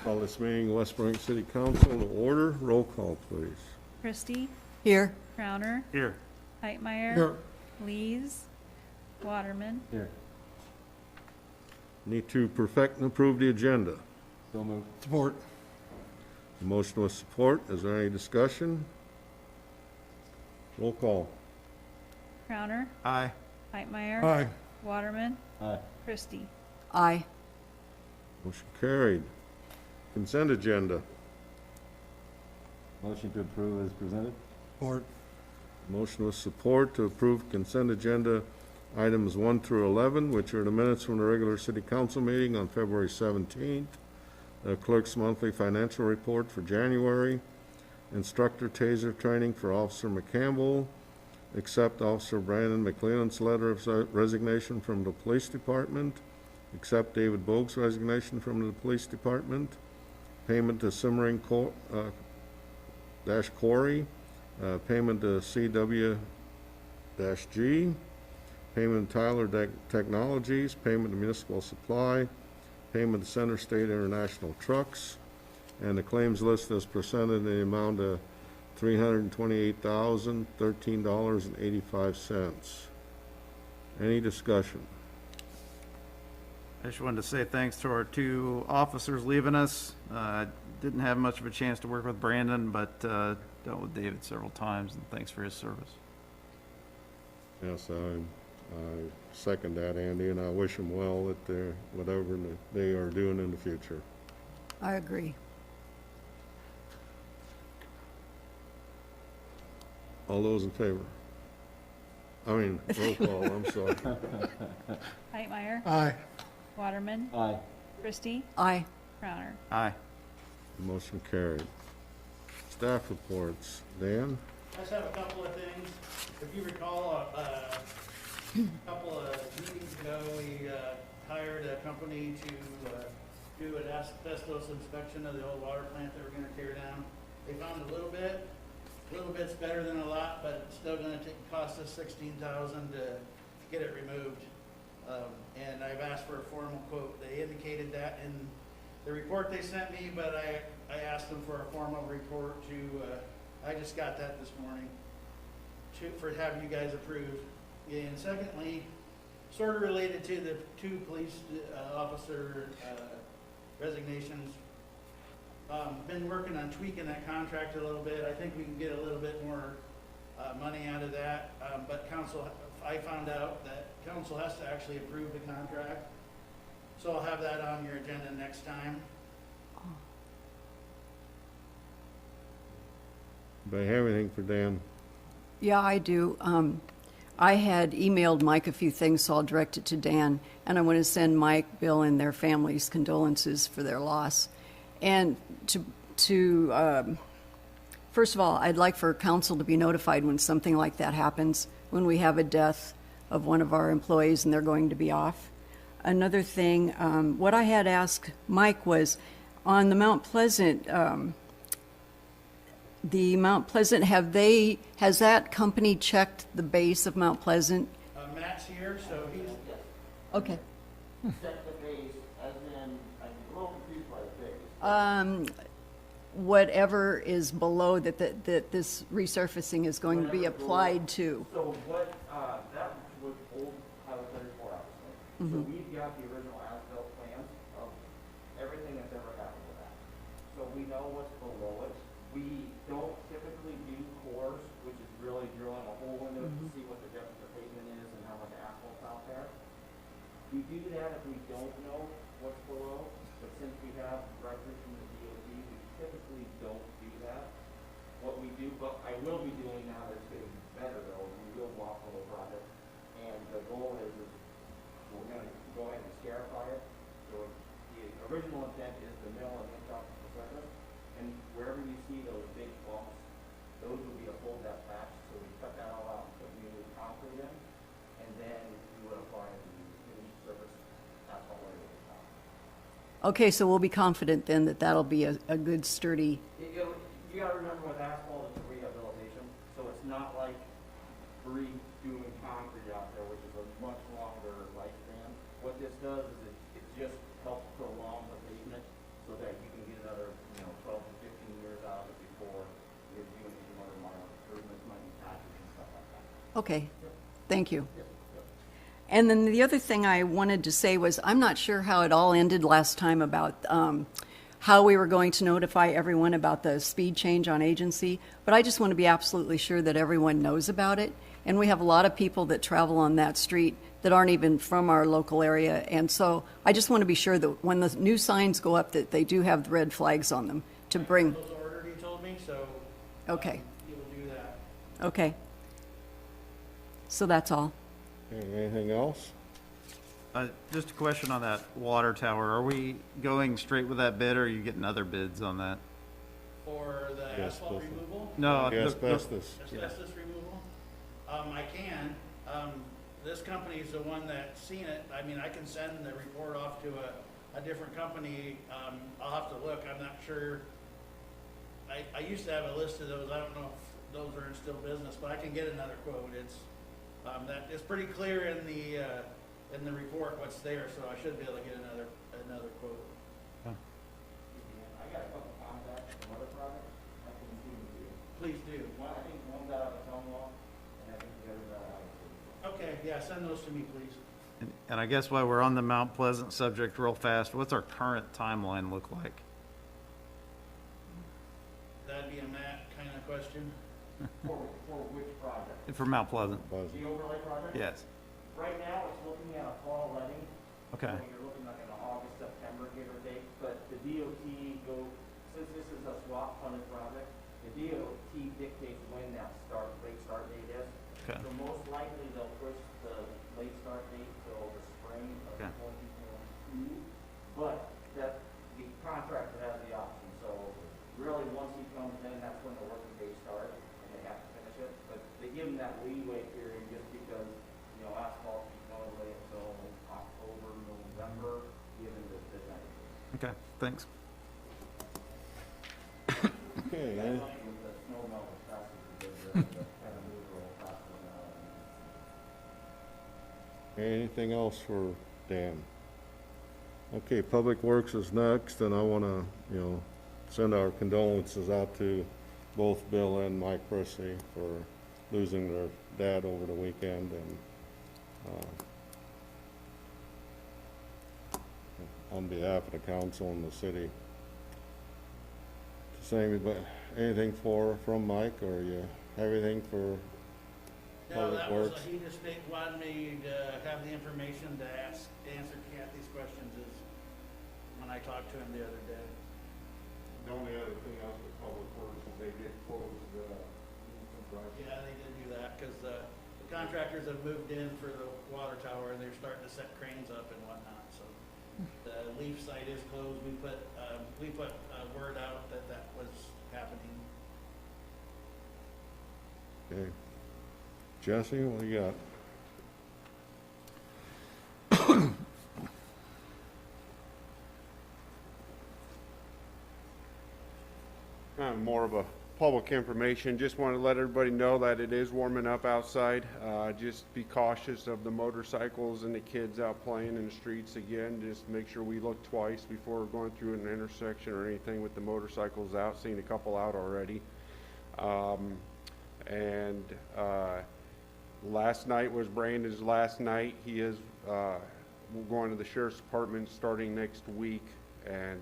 Call this meeting of West Burlington City Council to order. Roll call, please. Christie, Here. Crowner, Here. Heitmeyer, Here. Lees, Waterman. Here. Need to perfect and approve the agenda. So moved. Support. Motion with support. Is there any discussion? Roll call. Crowner, Aye. Heitmeyer, Aye. Waterman, Aye. Christie. Aye. Motion carried. Consent agenda. Motion to approve as presented? Support. Motion with support to approve consent agenda items 1 through 11, which are the minutes from the regular city council meeting on February 17th, the clerk's monthly financial report for January, instructor taser training for Officer McCampbell, accept Officer Brandon McLean's letter of resignation from the police department, accept David Bogue's resignation from the police department, payment to Simmering Corey, payment to CW-G, payment to Tyler Technologies, payment to Municipal Supply, payment to Center State International Trucks, and the claims list is presented in the amount of $328,013.85. Any discussion? I just wanted to say thanks to our two officers leaving us. Didn't have much of a chance to work with Brandon, but dealt with David several times, and thanks for his service. Yes, I second that, Andy, and I wish them well at their, whatever they are doing in the future. I agree. All those in favor? Roll call, I'm sorry. Heitmeyer, Aye. Waterman, Aye. Christie, Aye. Crowner. Aye. Motion carried. Staff reports. Dan? I just have a couple of things. If you recall, a couple of meetings ago, we hired a company to do an asbestos inspection of the old water plant that we're gonna tear down. They found a little bit's better than a lot, but it's still gonna cost us $16,000 to get it removed. And I've asked for a formal quote. They indicated that in the report they sent me, but I asked them for a formal report to, I just got that this morning, for having you guys approved. And secondly, sort of related to the two police officer resignations, been working on tweaking that contract a little bit. I think we can get a little bit more money out of that, but I found out that council has to actually approve the contract. So I'll have that on your agenda next time. Do I have anything for Dan? Yeah, I do. I had emailed Mike a few things, so I'll direct it to Dan. And I want to send Mike, Bill, and their families condolences for their loss. And first of all, I'd like for council to be notified when something like that happens, when we have a death of one of our employees and they're going to be off. Another thing, what I had asked Mike was on the Mount Pleasant, has that company checked the base of Mount Pleasant? Matt's here, so he's, Okay. Set the base, as in, I'm a little confused by the base. Whatever is below that this resurfacing is going to be applied to. So what, that was old Highway 34 obviously. So we've got the original as-built plans of everything that's ever happened with that. So we know what's below it. We don't typically do cores, which is really drilling a hole into it to see what the depth of the pavement is and how much asphalt's out there. We do that if we don't know what's below, but since we have records from the DOT, we typically don't do that. What we do, but I will be doing now that's getting better though, we will walk below project. And the goal is we're gonna go ahead and scarify it. So the original intent is the mill and the top of the surface. And wherever you see those big bumps, those would be a full depth patch. So we cut that all out and put new concrete in. And then we would apply the new surface asphalt layer at the top. Okay, so we'll be confident then that that'll be a good sturdy. You gotta remember with asphalt, it's a rehabilitation. So it's not like redoing concrete out there, which is a much longer lifespan. What this does is it just helps prolong the pavement so that you can get Okay, thank you. And then the other thing I wanted to say was, I'm not sure how it all ended last time about how we were going to notify everyone about the speed change on agency, but I just want to be absolutely sure that everyone knows about it. And we have a lot of people that travel on that street that aren't even from our local area. And so I just want to be sure that when the new signs go up, that they do have the red flags on them to bring. Those ordered, he told me, so. Okay. He will do that. Okay. So that's all. Okay, anything else? Just a question on that water tower. Are we going straight with that bid, or are you getting other bids on that? For the Yes, asphalt please. removal, No, The asbestos. asbestos removal, I can. This company's the one that's seen it. I mean, I can send the report off to a different company. I'll have to look. I'm not sure. I used to have a list of those. I don't know if those are in still business, but I can get another quote. It's, that is pretty clear in the report what's there, so I should be able to get another quote. I got a couple contacts from other projects, I can give them to you. Please do. One, I think one's out of the town law, and I think the other's out of the. Okay, yeah, send those to me, please. And I guess while we're on the Mount Pleasant subject real fast, what's our current timeline look like? That'd be a Matt kind of question. For which project? For Mount Pleasant? Pleasant. The overlay project? Yes. Right now, it's looking at a fall letting. Okay. So you're looking like in August, September, give or take, but the DOT since this is a swap funded project, the DOT dictates when that late start date is. Okay. So most likely they'll push the late start date till the spring of Okay. 2022. But that, the contractor has the option, so really, once he comes in, that's when the working days start, and they have to finish it. But they give him that leeway period just because, asphalt is going away until October, November, given the time. Okay, thanks. Okay, That any- money with the snow melt is fast because the kind of move roll faster now. anything else for Dan? Okay, Public Works is next, and I want to, send our condolences out to both Bill and Mike Prissy for losing their dad over the weekend, and on behalf of the council and the city. Sammy, but anything from Mike, or you have anything for No, Public that was, Works? he just wanted me to have the information to answer Kathy's questions is when I talked to him the other day. The only other thing else with Public Works is they did close the, Yeah, they did do that, because the contractors have moved in for the water tower, and they're starting to set cranes up and whatnot, so. The leaf site is closed. We put word out that was happening. Okay. Jesse, what do you got? More of a public information. Just want to let everybody know that it is warming up outside. Just be cautious of the motorcycles and the kids out playing in the streets again. Just make sure we look twice before going through an intersection or anything with the motorcycles out. Seen a couple out already. Last night was Brandon's last night. He is going to the sheriff's department starting next week. And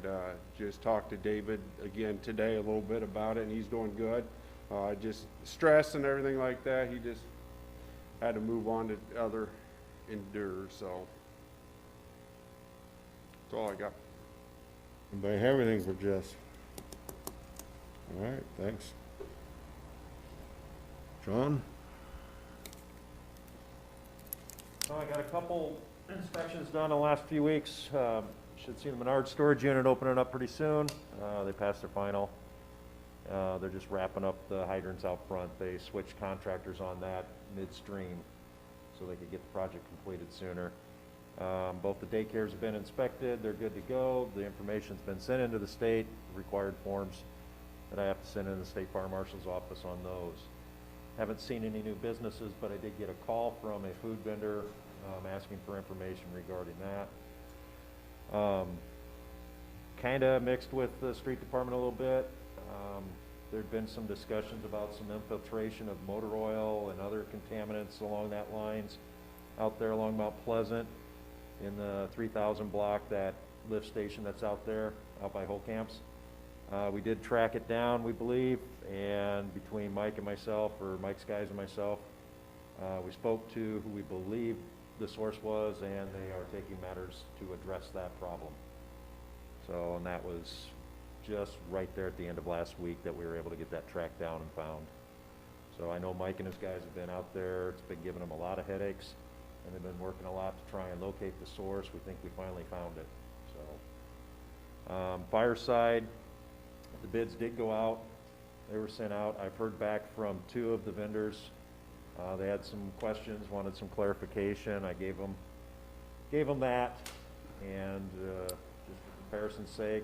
just talked to David again today a little bit about it, and he's doing good. Just stress and everything like that. He just had to move on to other endeavors, so that's all I got. Anybody have anything for Jess? All right, thanks. John? I got a couple inspections done in the last few weeks. Should see the Menard storage unit opening up pretty soon. They passed their final. They're just wrapping up the hydrants out front. They switched contractors on that midstream so they could get the project completed sooner. Both the daycares have been inspected. They're good to go. The information's been sent into the state, required forms that I have to send in the state fire marshal's office on those. Haven't seen any new businesses, but I did get a call from a food vendor asking for information regarding that. Kind of mixed with the street department a little bit. there'd been some discussions about some infiltration of motor oil and other contaminants along that lines out there along Mount Pleasant in the 3000 block, that lift station that's out there, out by Whole Camps. We did track it down, we believe, and between Mike and myself, or Mike's guys and myself, we spoke to who we believe the source was, and they are taking matters to address that problem. So, and that was just right there at the end of last week that we were able to get that tracked down and found. So I know Mike and his guys have been out there. It's been giving them a lot of headaches, and they've been working a lot to try and locate the source. We think we finally found it. So, Fireside, the bids did go out. They were sent out. I've heard back from 2 of the vendors. They had some questions, wanted some clarification. I gave them that, and just for comparison's sake,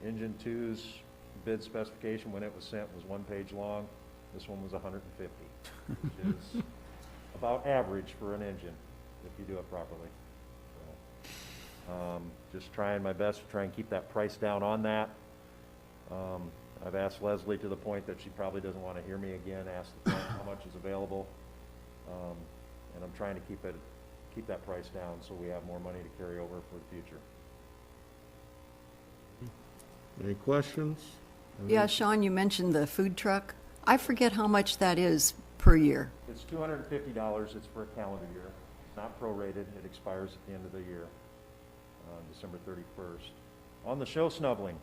Engine 2's bid specification when it was sent was 1 page long. This one was 150, which is about average for an engine if you do it properly. So, just trying my best to try and keep that price down on that. I've asked Leslie to the point that she probably doesn't want to hear me again ask the client how much is available, and I'm trying to keep that price down so we have more money to carry over for the future. Any questions? Yeah, Sean, you mentioned the food truck. I forget how much that is per year. It's $250. It's for a calendar year. It's not prorated. It expires at the end of the year, December 31st. On the show snubbling,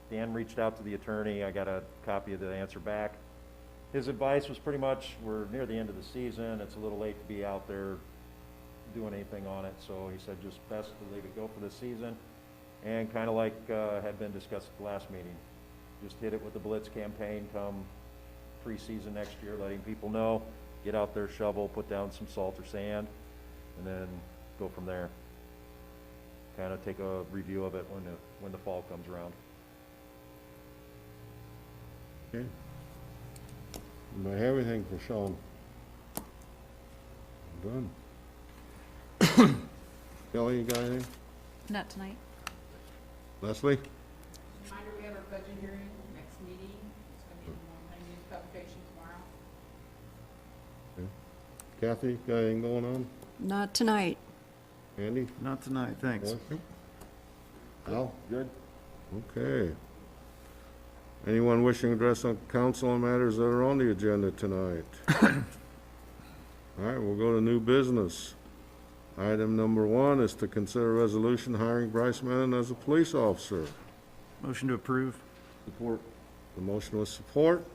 Dan reached out to the attorney. I got a copy of the answer back. His advice was pretty much, we're near the end of the season. It's a little late to be out there doing anything on it. So he said just best to leave it go for the season. And kind of like had been discussed at the last meeting, just hit it with the Blitz campaign come pre-season next year, letting people know, get out there, shovel, put down some salt or sand, and then go from there. Kind of take a review of it when the fall comes around. Okay. Do I have anything for Sean? I'm done. Kelly, you got anything? Not tonight. Leslie? Reminder, we have our budget hearing next meeting. It's going to be in the Long News publication tomorrow. Kathy, got anything going on? Not tonight. Andy? Not tonight, thanks. Al? Good. Okay. Anyone wishing to address on council on matters that are on the agenda tonight? All right, we'll go to new business. Item number 1 is to consider resolution hiring Bryce Menon as a police officer. Motion to approve. Support. The motion with support.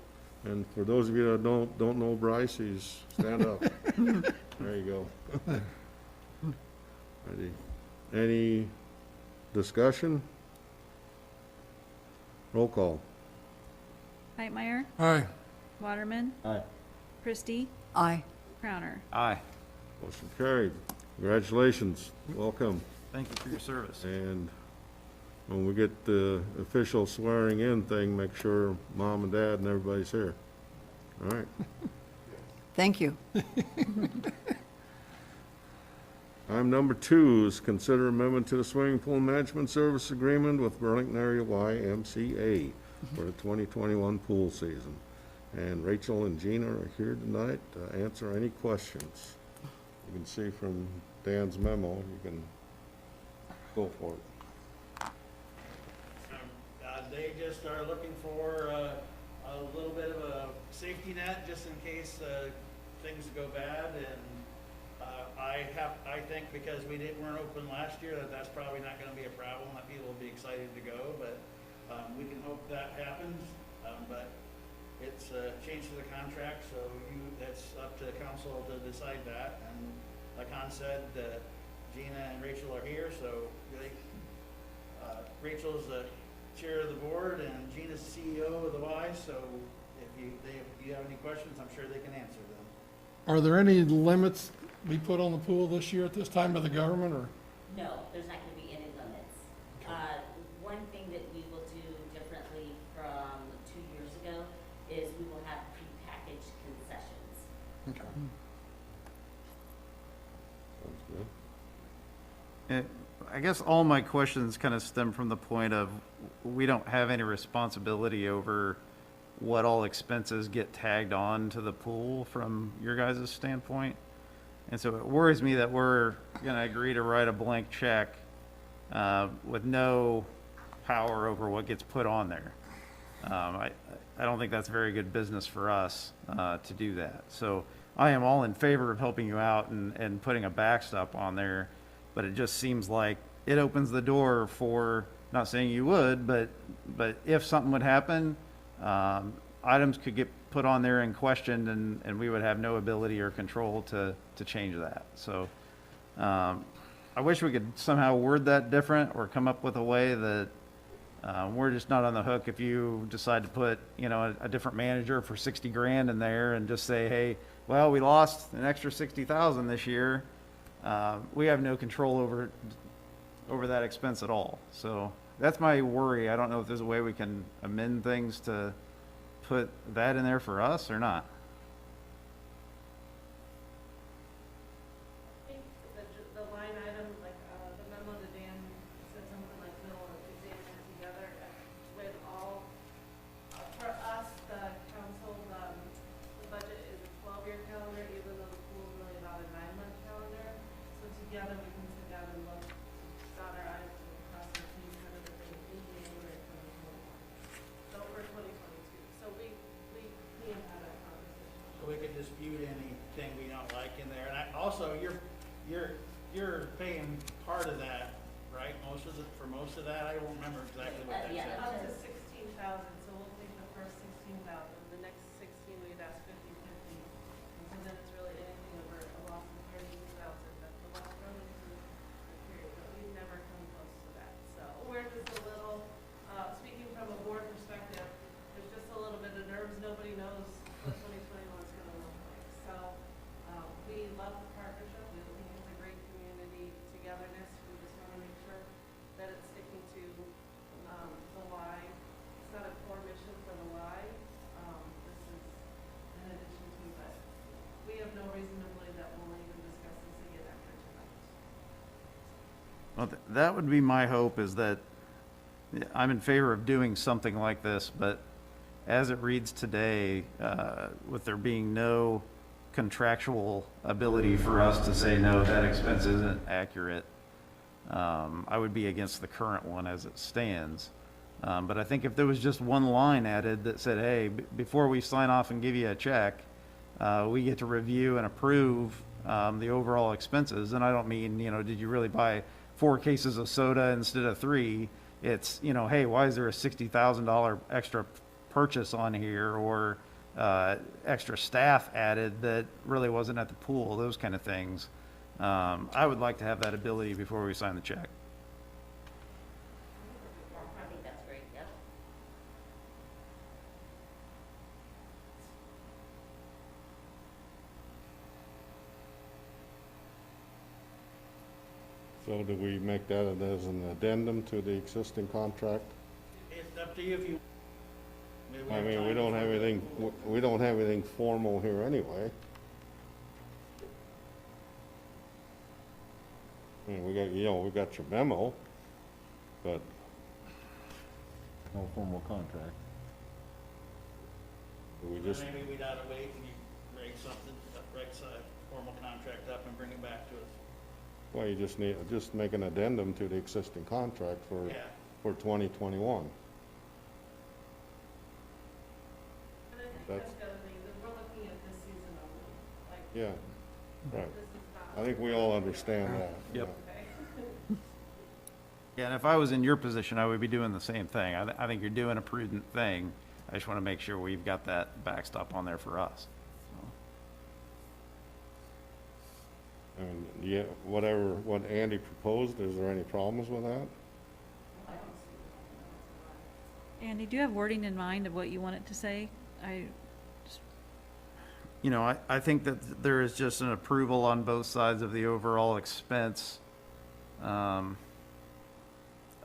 And for those of you that don't know Bryce, he's stand up. There you go. Ready. Any discussion? Roll call. Hightmeyer, Aye. Waterman, Aye. Christie, Aye. Crowner. Aye. Motion carried. Congratulations. Welcome. Thank you for your service. And when we get the official swearing in thing, make sure mom and dad and everybody's here. All right. Thank you. Item number 2 is consider amendment to the swimming pool management service agreement with Burlington Area YMCA for the 2021 pool season. And Rachel and Gina are here tonight to answer any questions. You can see from Dan's memo, you can go for it. They just are looking for a little bit of a safety net just in case things go bad. And I think because we weren't open last year, that's probably not going to be a problem. That people will be excited to go, but we can hope that happens. But it's a change to the contract, so that's up to the council to decide that. And like Han said, Gina and Rachel are here, so Rachel's the chair of the board and Gina's CEO of the Y, so if you have any questions, I'm sure they can answer them. Are there any limits we put on the pool this year at this time by the government, or? No, there's not going to be any limits. One thing that we will do differently from 2 years ago is we will have prepackaged concessions. Okay. Sounds good. I guess all my questions kind of stem from the point of we don't have any responsibility over what all expenses get tagged on to the pool from your guys' standpoint. And so it worries me that we're gonna agree to write a blank check with no power over what gets put on there. I don't think that's very good business for us to do that. So I am all in favor of helping you out and putting a backstop on there, but it just seems like it opens the door for, not saying you would, but if something would happen, items could get put on there and questioned, and we would have no ability or control to change that. So I wish we could somehow word that different or come up with a way that we're just not on the hook if you decide to put, you know, a different manager for 60 grand in there and just say, hey, well, we lost an extra 60,000 this year. We have no control over that expense at all. So that's my worry. I don't know if there's a way we can amend things to put that in there for us or not. I think the line item, like, the memo to Dan said something like, we'll examine it together with all, for us, the council, the budget is a 12-year calendar, even though the pool is really about a 9-month calendar. So together, we can sit down and look, dot our i's and cross our t's, kind of the thing in January 2021. So for 2022. So we can have that conversation. So we could dispute anything we don't like in there. And also, you're paying part of that, right? For most of that? I don't remember exactly what that Yeah. said. Up to 16,000, so we'll take the first 16,000, the next 16 we'd ask 50/50. And so then it's really anything over a loss of 32,000, that's the loss Burlington period, but we've never come close to that. So we're just a little, speaking from a board perspective, there's just a little bit of nerves, nobody knows what 2021 is gonna look like. So, we love the partnership, we think it's a great community togetherness, we just wanna make sure that it's sticking to, the Y. It's not a core mission for the Y, this is in addition to, but we have no reason to believe that we'll even discuss this again after tonight. Well, that would be my hope, is that I'm in favor of doing something like this, but as it reads today, with there being no contractual ability for us to say, no, that expense isn't accurate, I would be against the current one as it stands. But I think if there was just one line added that said, hey, before we sign off and give you a check, we get to review and approve the overall expenses. And I don't mean, you know, did you really buy 4 cases of soda instead of 3? It's, you know, hey, why is there a $60,000 extra purchase on here, or extra staff added that really wasn't at the pool, those kind of things. I would like to have that ability before we sign the check. I think that's great, yep. So do we make that as an addendum to the existing contract? It's up to you if you. I mean, we don't have anything formal here anyway. I mean, we got your memo, but no formal contract. We just, Maybe we'd ought to wait and you write something, write a formal contract up and bring it back to us. well, you just make an addendum to the existing contract for Yeah. 2021. And I think That's- that's the other thing, that we're looking at this season only, like, Yeah, right. this is not. I think we all understand that. Yep. Okay. Yeah, and if I was in your position, I would be doing the same thing. I think you're doing a prudent thing. I just want to make sure we've got that backstop on there for us. And yeah, what Andy proposed, is there any problems with that? Andy, do you have wording in mind of what you want it to say? You know, I think that there is just an approval on both sides of the overall expense. I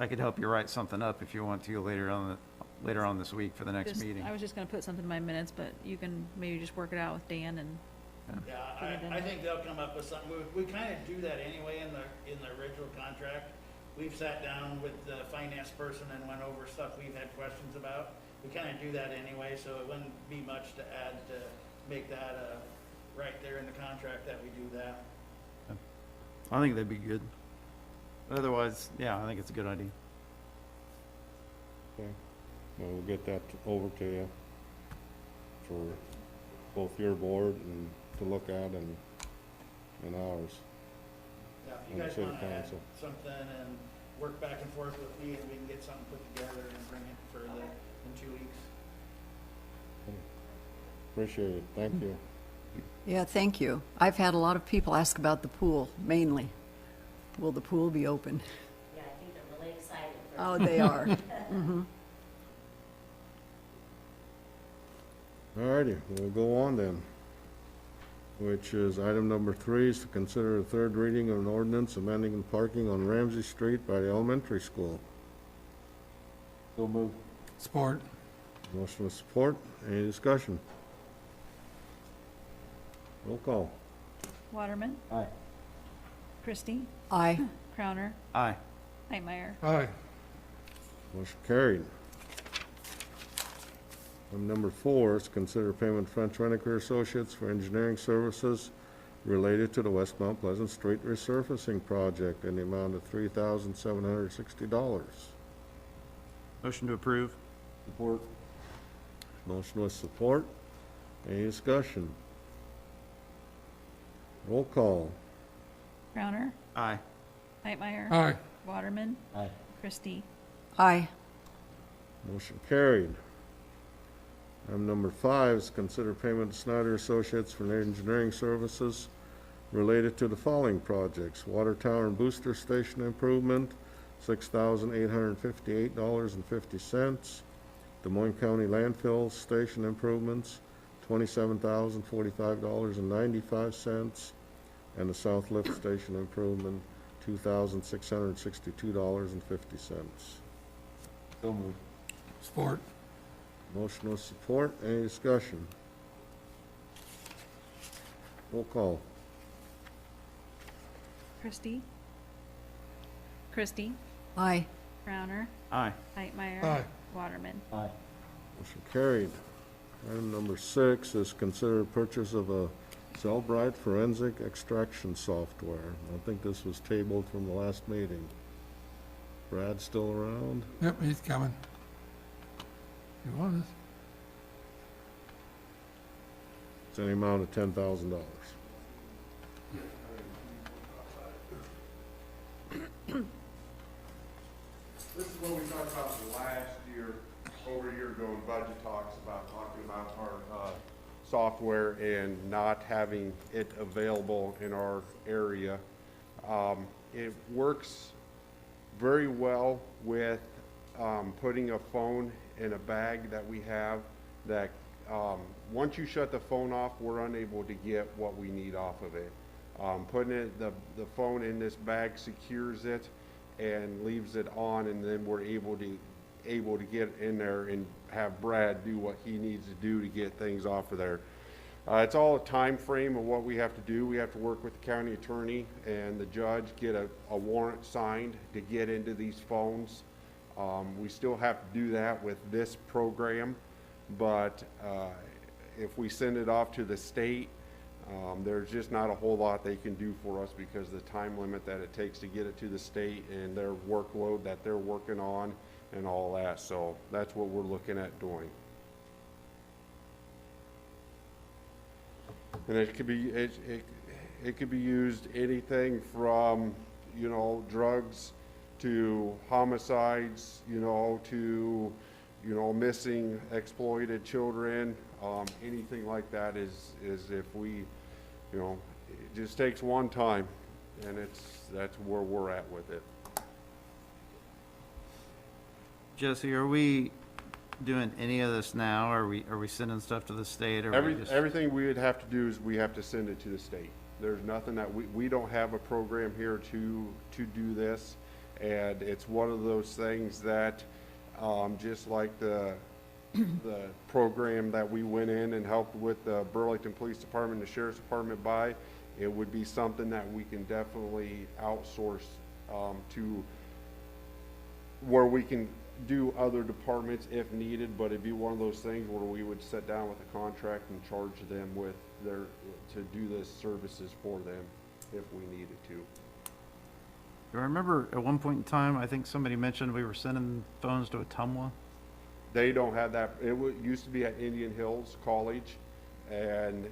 could help you write something up if you want to later on this week for the next meeting. I was just gonna put something in my minutes, but you can maybe just work it out with Dan and, Yeah, I think they'll come up with something. We kind of do that anyway in the original contract. we've sat down with the finance person and went over stuff we've had questions about. We kind of do that anyway, so it wouldn't be much to add to make that, right there in the contract that we do that. I think that'd be good. Otherwise, yeah, I think it's a good idea. Okay. Well, we'll get that over to you for both your board and to look at and ours. Yeah, if And you the guys city want to add council. something and work back and forth with me, and we can get something put together and bring it for in 2 weeks. Appreciate it. Thank you. Yeah, thank you. I've had a lot of people ask about the pool, mainly. Will the pool be open? Yeah, I think they're really excited. for Oh, they are. Mhm. All righty, we'll go on then, which is item number 3 is to consider a third reading of an ordinance amending parking on Ramsey Street by the elementary school. So moved. Support. Motion with support. Any discussion? Roll call. Waterman. Aye. Christie. Aye. Crowner. Aye. Hightmeyer. Aye. Motion carried. Item number 4 is consider payment to French Reniker Associates for engineering services related to the West Mount Pleasant Street resurfacing project in the amount of $3,760. Motion to approve. Support. Motion with support. Any discussion? Roll call. Crowner. Aye. Hightmeyer. Aye. Waterman. Aye. Christie. Aye. Motion carried. Item number 5 is consider payment to Snyder Associates for engineering services related to the following projects: water tower and booster station improvement, $6,858.50. Des Moines County landfill station improvements, $27,045.95. And the South Lift Station improvement, $2,662.50. So moved. Support. Motion with support. Any discussion? Roll call. Christie. Christie. Aye. Crowner. Aye. Hightmeyer. Aye. Waterman. Motion carried. Item number 6 is consider purchase of a Cellbrite forensic extraction software. I think this was tabled from the last meeting. Brad still around? Yep, he's coming. You want this? It's an amount of $10,000. This is what we talked about last year, over a year ago in budget talks about talking about our software and not having it available in our area. It works very well with putting a phone in a bag that we have that once you shut the phone off, we're unable to get what we need off of it. Putting the phone in this bag secures it and leaves it on, and then we're able to get in there and have Brad do what he needs to do to get things off of there. It's all a time frame of what we have to do. We have to work with the county attorney and the judge, get a warrant signed to get into these phones. We still have to do that with this program, but if we send it off to the state, there's just not a whole lot they can do for us because of the time limit that it takes to get it to the state and their workload that they're working on and all that. So that's what we're looking at doing. And it could be it could be used anything from, you know, drugs to homicides, you know, to, you know, missing, exploited children. Anything like that is if we, you know, it just takes one time, and that's where we're at with it. Jesse, are we doing any of this now? Are we sending stuff to the state, or we just... Everything we would have to do is we have to send it to the state. There's nothing that we don't have a program here to do this, and it's one of those things that just like the program that we went in and helped with the Burlington Police Department and the Sheriff's Department it would be something that we can definitely outsource to where we can do other departments if needed, but it'd be one of those things where we would sit down with a contract and charge them with to do the services for them if we needed to. I remember at one point in time, I think somebody mentioned we were sending phones to Atumwa. They don't have that. Used to be at Indian Hills College, and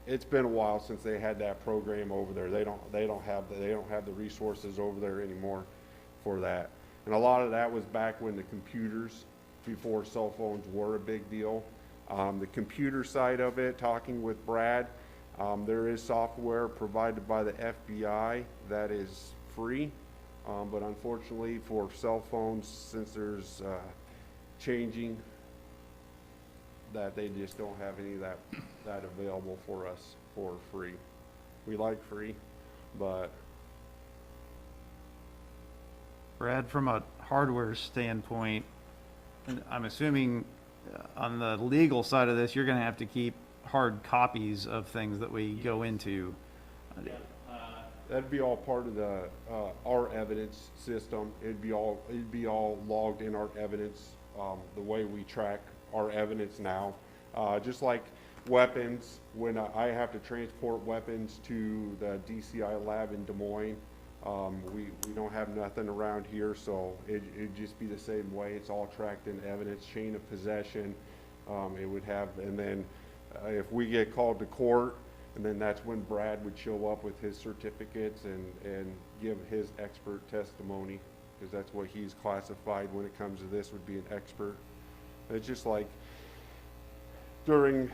it's been a while since they had that program over there. They don't have the resources over there anymore for that. And a lot of that was back when the computers, before cell phones were a big deal. The computer side of it, talking with Brad, there is software provided by the FBI that is free. But unfortunately for cell phones, since there's changing, that they just don't have any of that available for us for free. We like free, but Brad, from a hardware standpoint, and I'm assuming on the legal side of this, you're going to have to keep hard copies of things that we go into. that'd be all part of the our evidence system. It'd be all logged in our evidence, the way we track our evidence now. Just like weapons, when I have to transport weapons to the DCI lab in Des Moines, we don't have nothing around here, so it'd just be the same way. It's all tracked in evidence, chain of possession. It would have, and then if we get called to court, and then that's when Brad would show up with his certificates and give his expert testimony, because that's what he's classified when it comes to this, would be an expert. It's just like during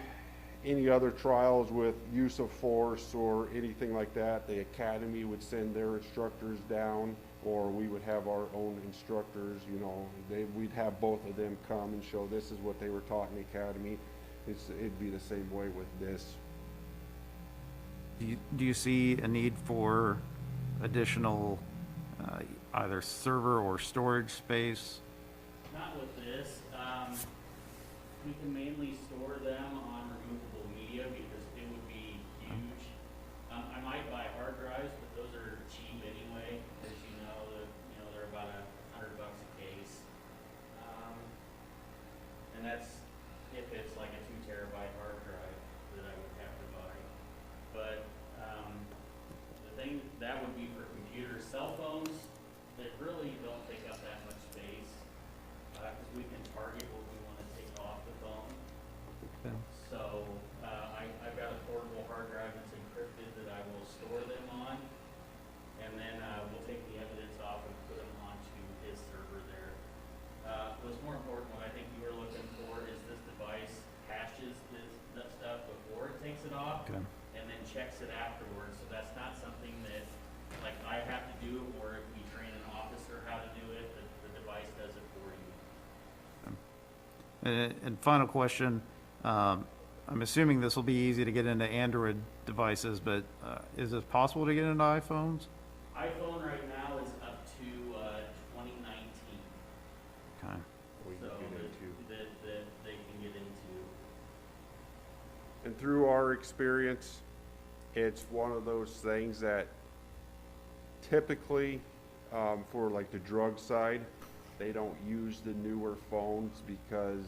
any other trials with use of force or anything like that, the academy would send their instructors down, or we would have our own instructors, you know, we'd have both of them come and show this is what they were taught in the academy. It'd be the same way with this. Do you see a need for additional either server or storage space? Not with this. We can mainly store them on removable media because it would be huge. I might buy hard drives, but those are cheap anyway. As you know, they're about $100 a case. And that's if it's like a 2 terabyte hard drive that I would have to buy. But the thing that would be for computers, cell phones, they really don't take up that much space because we can target what we want to take off the phone. Okay. So I've got a portable hard drive that's encrypted that I will store them on, and then we'll take the evidence off and put them onto his server there. What's more important, what I think you were looking for, is this device caches that stuff before it takes it off, Okay. and then checks it afterwards. So that's not something that like I have to do, or if we train an officer how to do it, the device does it for you. And final question, I'm assuming this will be easy to get into Android devices, but is it possible to get into iPhones? iPhone right now is up to 2019. Okay. We can So get into. that they can get into. And through our experience, it's one of those things that typically, for like the drug side, they don't use the newer phones because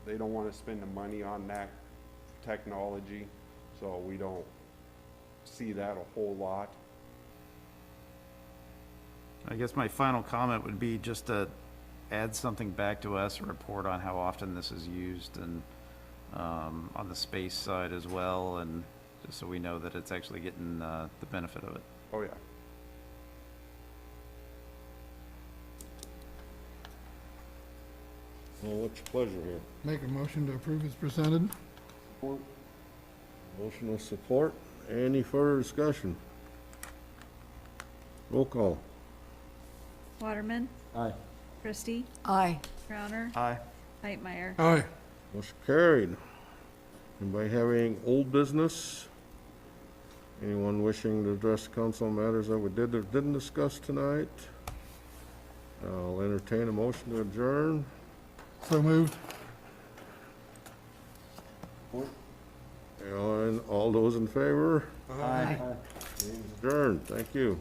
they don't want to spend the money on that technology, so we don't see that a whole lot. I guess my final comment would be just to add something back to us, a report on how often this is used, and on the space side as well, and just so we know that it's actually getting the benefit of it. Oh, yeah. Well, what's your pleasure here? Make a motion to approve as presented. Motion with support. Any further discussion? Roll call. Waterman, Aye. Christie, Aye. Crowner, Aye. Hightmeyer. Aye. Motion carried. Anybody having old business? Anyone wishing to address council matters that we did or didn't discuss tonight? I'll entertain a motion to adjourn. So moved. And all those in favor? Aye. Meeting's adjourned. Thank you.